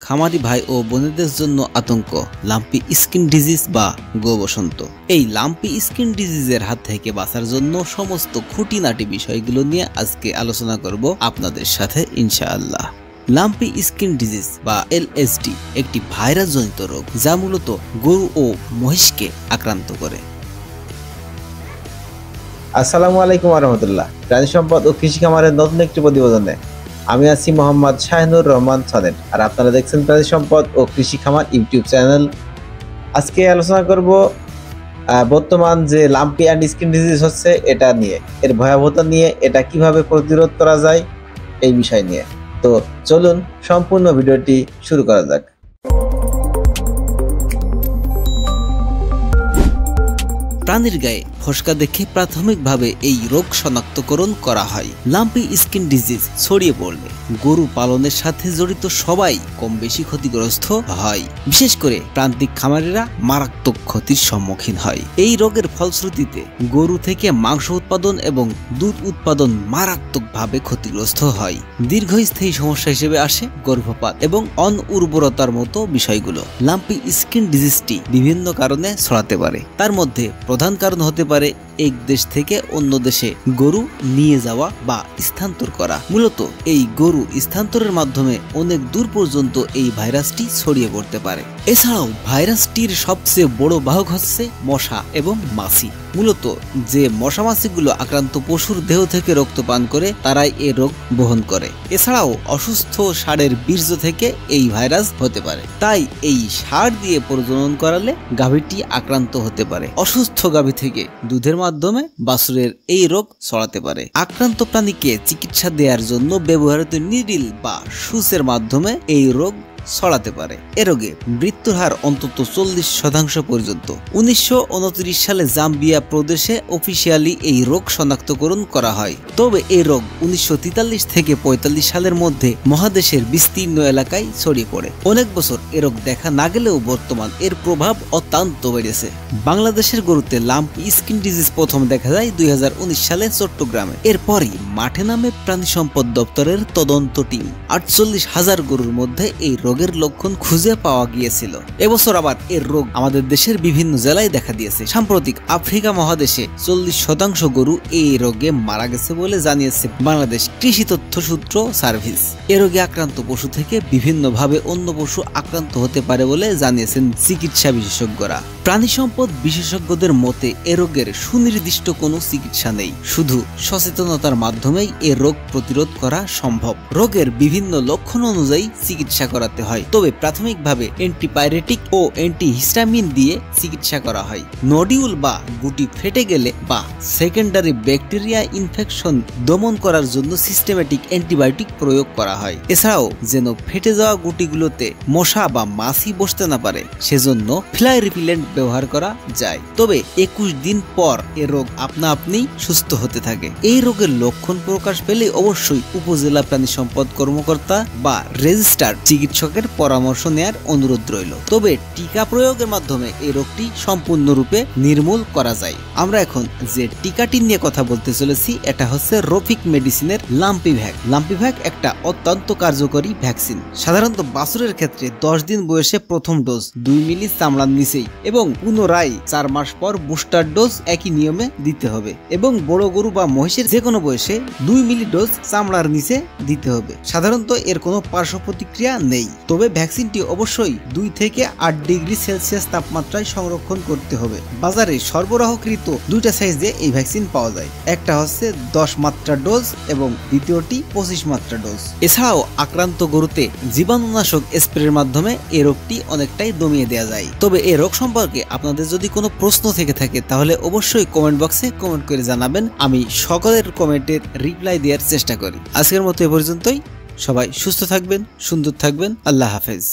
খামারি ভাই ও বোনেদের জন্য আতঙ্ক লাম্পি স্কিন ডিজিজ বা গো বসন্ত। এই লাম্পি স্কিন ডিজিজের হাত থেকে বাঁচার জন্য সমস্ত খুঁটিনাটি বিষয়গুলো নিয়ে আজকে আলোচনা করব আপনাদের সাথে ইনশাআল্লাহ। লাম্পি স্কিন ডিজিজ বা এলএসডি একটি ভাইরাস জনিত রোগ যা মূলত গরু ও মহিষকে আক্রান্ত করে। আসসালামু আলাইকুম রহমতুল্লাহ। প্রাণী সম্পদ ও কৃষি খামারের নতুন একটি প্রতিবেদনে আমি আছি মোহাম্মদ শাহিনুর রহমান সনেট, আর আপনারা দেখছেন প্রাণী সম্পদ ও কৃষি খামার ইউটিউব চ্যানেল। আজকে আলোচনা করব বর্তমান যে লাম্পি অ্যান্ড স্কিন ডিজিজ হচ্ছে এটা নিয়ে, এর ভয়াবহতা নিয়ে, এটা কিভাবে প্রতিরোধ করা যায় এই বিষয় নিয়ে। তো চলুন সম্পূর্ণ ভিডিওটি শুরু করা যাক। প্রাণীর গায়ে ফোসকা দেখে প্রাথমিকভাবে এই রোগ শনাক্তকরণ করা হয়। লাম্পি স্কিন ডিজিজ ছড়িয়ে পড়লে গরু পালনের সাথে জড়িত সবাই কম বেশি ক্ষতিগ্রস্ত হয়। বিশেষ করে প্রান্তিক খামারিরা মারাত্মক ক্ষতির সম্মুখীন হয়। এই রোগের ফলশ্রুতিতে গরু থেকে মাংস উৎপাদন এবং দুধ উৎপাদন মারাত্মকভাবে ক্ষতিগ্রস্ত হয়। দীর্ঘস্থায়ী সমস্যা হিসেবে আসে গর্ভপাত এবং অনুর্বরতার মতো বিষয়গুলো। লাম্পি স্কিন ডিজিজটি বিভিন্ন কারণে ছড়াতে পারে। তার মধ্যে প্রধান কারণ হতে পারে এক দেশ থেকে অন্য দেশে গরু নিয়ে যাওয়া বা স্থানান্তর করা। মূলত এই গরু স্থানান্তরের মাধ্যমে অনেক দূর পর্যন্ত এই ভাইরাসটি ছড়িয়ে পড়তে পারে। এছাড়াও ভাইরাসটির সবচেয়ে বড় বাহক হচ্ছে মশা এবং মাছি। মূলত যে মশা মাছিগুলো আক্রান্ত পশুর দেহ থেকে রক্ত পান করে তারাই এই রোগ বহন করে। এছাড়াও অসুস্থ ষাঁড়ের বীর্য থেকে এই ভাইরাস হতে পারে। তাই এই ষাঁড় দিয়ে প্রজনন করালে গাভীটি আক্রান্ত হতে পারে। অসুস্থ গাভী থেকে দুধের মাধ্যমে বাছুরের এই রোগ ছড়াতে পারে। আক্রান্ত প্রাণীকে চিকিৎসা দেওয়ার জন্য ব্যবহৃত নিডিল বা সুচের মাধ্যমে এই রোগ ছড়াতে পারে। এ রোগে মৃত্যুর হার অন্তত 40% পর্যন্ত। 1929 সালে জাম্বিয়া প্রদেশে অফিসিয়ালি এই রোগ শনাক্তকরণ করা হয়। তবে এই রোগ 1943 থেকে 45 সালের মধ্যে মহাদেশের বিস্তীর্ণ এলাকায় ছড়িয়ে পড়ে। অনেক বছর এ রোগ দেখা না গেলেও বর্তমান এর প্রভাব অত্যন্ত বেড়েছে। বাংলাদেশের গরুতে লাম্পি স্কিন ডিজিজ প্রথম দেখা যায় 2019 সালে চট্টগ্রামে। এরপরই মাঠে নামে প্রাণী সম্পদ দপ্তরের তদন্ত টিম। 48,000 গরুর মধ্যে এই রোগের লক্ষণ খুঁজে পাওয়া গিয়েছিল। এবছর আবার এর রোগ আমাদের দেশের বিভিন্ন জেলায় দেখা দিয়েছে। সাম্প্রতিক আফ্রিকা মহাদেশে 40% গরু এই রোগে মারা গেছে বলে জানিয়েছে বাংলাদেশ কৃষি তথ্য সূত্র সার্ভিস। এ রোগে আক্রান্ত পশু থেকে বিভিন্নভাবে অন্য পশু আক্রান্ত হতে পারে বলে জানিয়েছেন চিকিৎসা বিশেষজ্ঞরা। প্রাণী সম্পদ বিশেষজ্ঞদের মতে এ রোগের সুনির্দিষ্ট কোনো চিকিৎসা নেই, শুধু সচেতনতার মাধ্যমেই এ রোগ প্রতিরোধ করা সম্ভব। রোগের বিভিন্ন লক্ষণ অনুযায়ী চিকিৎসা করাতে হয়, তবে প্রাথমিকভাবে অ্যান্টিপাইরেটিক ও অ্যান্টিহিস্টামিন দিয়ে চিকিৎসা করা হয়। নডিউল বা গুটি ফেটে গেলে বা সেকেন্ডারি ব্যাকটেরিয়া ইনফেকশন দমন করার জন্য সিস্টেমেটিক অ্যান্টিবায়োটিক প্রয়োগ করা হয়। এছাড়াও যেন ফেটে যাওয়া গুটিগুলোতে মশা বা মাছি বসতে না পারে সেজন্য ফ্লাই রিপিলেন্ট ব্যবহার করা যায়। তবে 21 দিন পর এ রোগ আপনা আপনি সুস্থ হতে থাকে। এই রোগের লক্ষণ প্রকাশ পেলে অবশ্যই উপজেলা প্রাণী সম্পদ কর্মকর্তা বা রেজিস্টার্ড চিকিৎসকের পরামর্শ নেয়ার অনুরোধ রইল। তবে টিকা প্রয়োগের মাধ্যমে এই রোগটি সম্পূর্ণরূপে নির্মূল করা যায়। আমরা এখন যে টিকাটি নিয়ে কথা বলতে চলেছি এটা হচ্ছে রফিক মেডিসিনের লাম্পি ভ্যাক। লাম্পি ভ্যাক একটা অত্যন্ত কার্যকরী ভ্যাকসিন। সাধারণত বাছুরের ক্ষেত্রে 10 দিন বয়সে প্রথম ডোজ 2 মিলি চামড়ার নিচেই এবং পুনরায় 4 মাস পর বুস্টার ডোজ একই নিয়মে দিতে হবে। এবং বড় গরু বা মহিষের যে কোনো বয়সে 2 মিলি ডোজ চামড়ার নিচে দিতে হবে। সাধারণত এর কোনো পার্শ্ব প্রতিক্রিয়া নেই। তবে ভ্যাকসিনটি অবশ্যই 2 থেকে 8 ডিগ্রি সেলসিয়াস তাপমাত্রায় সংরক্ষণ করতে হবে। বাজারে সরবরাহকৃত দুইটা সাইজে এই ভ্যাকসিন পাওয়া যায়। একটা হচ্ছে 10 মাত্রা ডোজ এবং দ্বিতীয়টি 25 মাত্রা ডোজ। এছাড়াও আক্রান্ত গরুতে জীবাণুনাশক স্প্রের মাধ্যমে এই রোগটি অনেকটাই দমিয়ে দেওয়া যায়। তবে এই রোগ সম্পর্কে আপনাদের যদি কোনো প্রশ্ন থেকে থাকে তাহলে অবশ্যই কমেন্ট বক্সে কমেন্ট করে জানাবেন। আমি সকলের কমেন্টের রিপ্লাই দেওয়ার চেষ্টা করি। আজকের মতো এ পর্যন্তই। সবাই সুস্থ থাকবেন, সুন্দর থাকবেন। আল্লাহ হাফেজ।